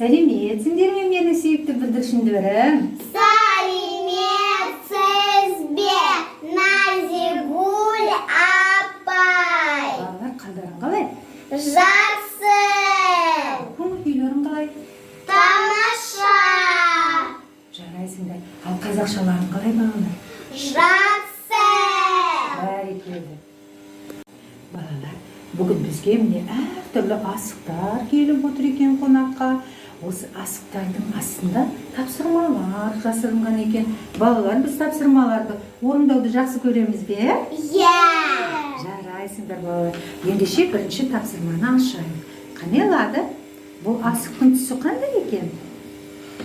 Сәлеметсіңдер ме менің сүйікті бүлдіршіндерім? Сәлеметсіз бе, Назигуль апай? Балалар, қалдарың қалай? Жақсы. Көңіл-күйлерің қалай? Тамаша. Жарайсыңдар. Ал қазақшаларың қалай балалар? Жақсы. Бәрекелді. Балалар, бүгін бізге міне әртүрлі асықтар келіп отыр екен қонаққа. Осы асықтардың астында тапсырмалар жасырынған екен. Балалар, біз тапсырмаларды орындауды жақсы көреміз бе? Жарайсыңдар балалар. Ендеше бірінші тапсырманы ашайық. Қане Лада? Бұл асықтың түсі қандай екен?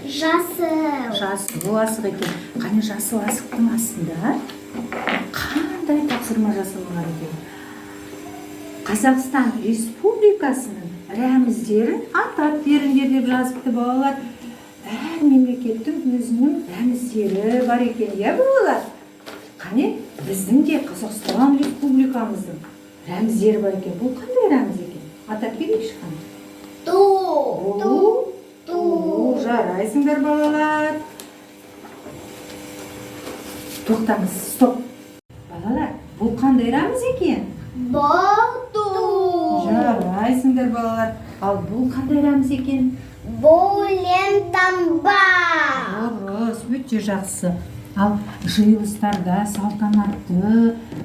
Жасыл. Жасыл асық екен. Қане жасыл асықтың астында қандай тапсырма жасалған екен? Қазақстан Республикасының рәміздерін атап беріңдер деп жазыпты балалар. Әр мемлекеттің өзінің рәміздері бар екен, балалар? Қане, біздің де Қазақстан Республикамыздың рәміздері бар екен. Бұл қандай рәміз екен? Атап берейікші қане? Ту. Жарайсыңдар балалар. Тоқтаңыз, стоп. Балалар, бұл қандай рәміз екен? Бұл ту. Жарайсыңдар балалар. Ал бұл қандай рәміз екен? Бұл лентамба. Дұрыс, өте жақсы. Ал жиылыстарда, салтанатты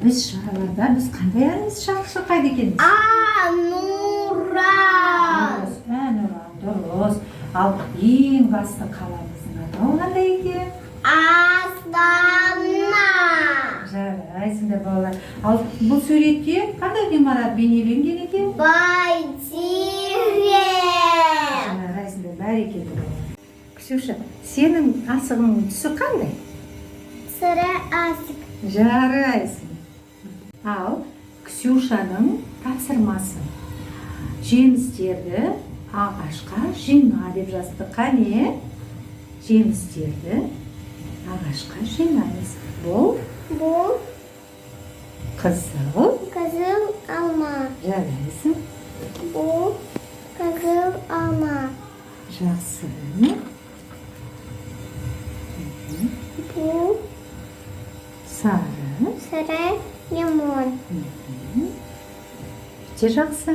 іс-шараларда біз қандай ән шырқайды екенбіз? Әнұран. Әнұран, дұрыс. Ал ең басты қаламыздың атауы қандай екен? Астана. Жарайсыңдар балалар. Ал бұл суретте қандай ғимарат бейнеленген екен? Бәйтерек. Жарайсыңдар, бәрекелді балалар. Ксюша, сенің асығыңның түсі қандай? Сірі асық. Жарайсың. Ал Ксюшаның тапсырмасы. Жемістерді ағашқа жина деп жазды. Қане? Жемістерді ағашқа жинаймыз. Бұл қызыл алма. жарайсың. Бұл қызыл алма. Жақсы. Бұл Сары. сірі лимон. Өте жақсы.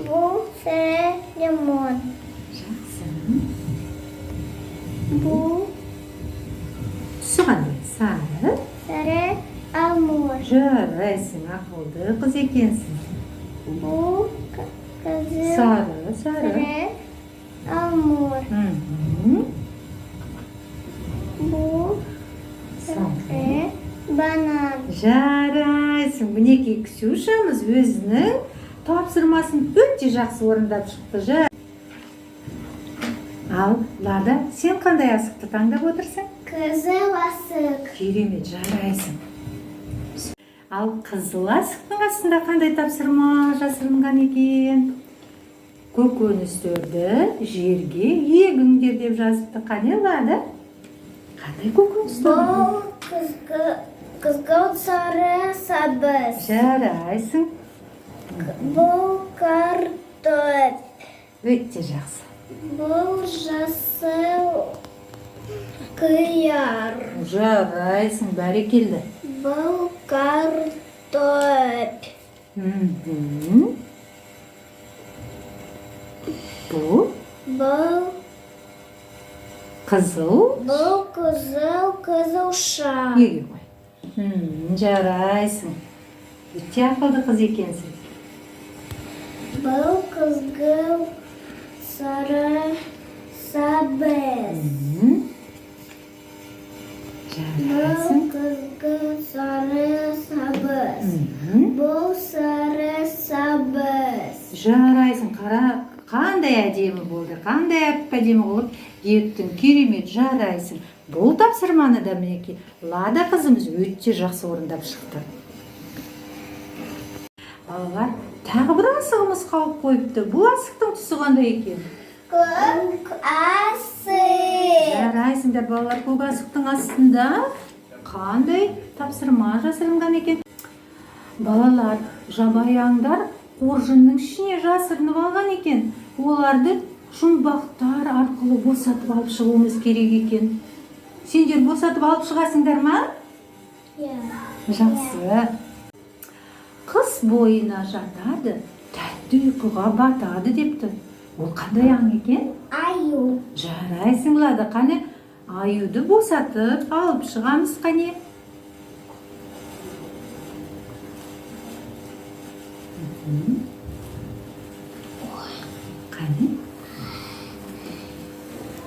Бұл сірі лимон. Жақсы. Бұл Түсі қандай? Сары. сірі алмур. Жарайсың, ақылды қыз екенсің. Бұл қызыл Сары. сірі алмур. Бұл сірі банан. Жарайсың. Мінекей Ксюшамыз өзінің тапсырмасын өте жақсы орындап шықты. Ал Лада, сен қандай асықты таңдап отырсың? Қызыл асық. Керемет, жарайсың. Ал қызыл асықтың астында қандай тапсырма жасырынған екен? Көкөністерді жерге егіңдер деп жазыпты. Қане Лада? Қандай көкөністер? Бұл қызғылт сары сабыз. Жарайсың. Бұл картоп. Өте жақсы. Бұл жасыл қияр. Жарайсың, бәрекелді. Бұл картоп. Бұл қызыл. Бұл қызылша. Еге қой. Жарайсың. Өте ақылды қыз екенсің. Бұл қызғылт сары сабыз. Жарайсың. Қызғылт сары сабыз. Бұл сары сабыз. Жарайсың. Қара, қандай әдемі болды. Қандай әдемі болып еттің. Керемет, жарайсың. Бұл тапсырманы да мінекей Лада қызымыз өте жақсы орындап шықты. Балалар, тағы бір асығымыз қалып қойыпты. Бұл асықтың түсі қандай екен? Көк асық. Жарайсыңдар балалар, көк асықтың астында қандай тапсырма жасырынған екен? Балалар, жабайы аңдар қоржынның ішіне жасырынып алған екен. Оларды жұмбақтар арқылы босатып алып шығуымыз керек екен. Сендер босатып алып шығасыңдар ма? Жақсы. Қыс бойына жатады, тәтті ұйқыға батады депті. Ол қандай аң екен? Аю. Жарайсың, Лада. Қане, аюды босатып алып шығамыз, қане. Қане?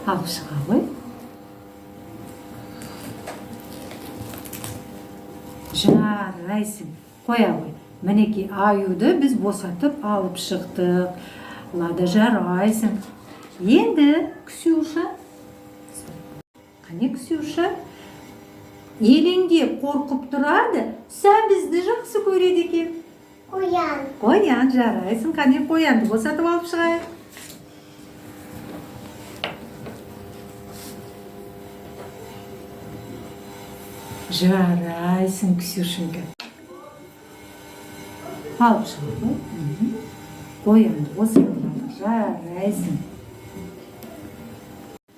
Алып шыға ғой. Жарайсың. Қоя ғой. Мінеки аюды біз босатып алып шықтық. Лада, жарайсың. Енді Ксюша. Қане, Ксюша? Елеңдеп қорқып тұрады, сән бізді жақсы көреді екен. Қоян. Қоян, жарайсың. Қане, қоянды босатып алып шығайық. Жарайсың, Ксюшенька. Алып шыға ғой. Қоянды босатып алып, жарайсың.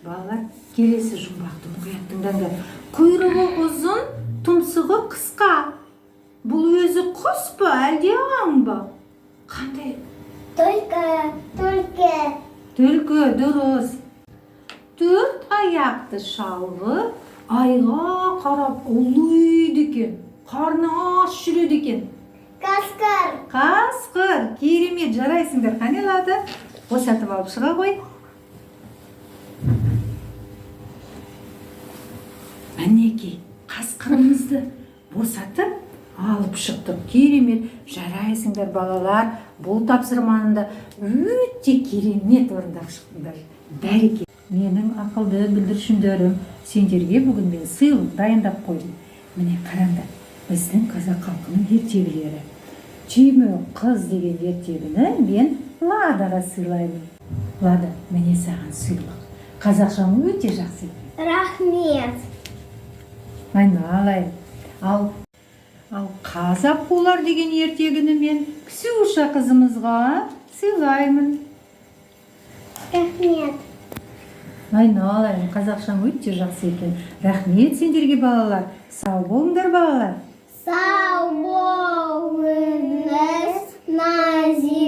Балалар, келесі жұмбақты мұқият тыңдаңдар. Құйрығы ұзын, тұмсығы қысқа. Бұл өзі құс па, әлде аң ба? Қандай? Түлкі. Түлкі, дұрыс. 4 аяқты шалғы айға қарап ұлиды екен. Қарны аш жүреді екен. Қасқыр. Қасқыр, керемет, жарайсыңдар. Қане, Лада, босатып алып шыға ғой. Мінеки, қасқырымызды босатып алып шықтық. Керемет, жарайсыңдар, балалар. Бұл тапсырманы өте керемет орындап шықтыңдар. Бәрекелді. Менің ақылды бүлдіршіндерім, сендерге бүгін мен сыйлық дайындап қойдым. Міне қараңдар, біздің қазақ халқының ертегілері. Түйме қыз деген ертегіні мен Ладаға сыйлаймын. Лада, міне саған сыйлық. Қазақшам өте жақсы екен. Рахмет. Айналайын. Ал қазақ болар деген ертегіні мен Ксюша қызымызға сыйлаймын. Рахмет. Айналайын, қазақшам өте жақсы екен. Рахмет сендерге, балалар. Сау болыңдар, балалар. Сау болыңыз, Назира.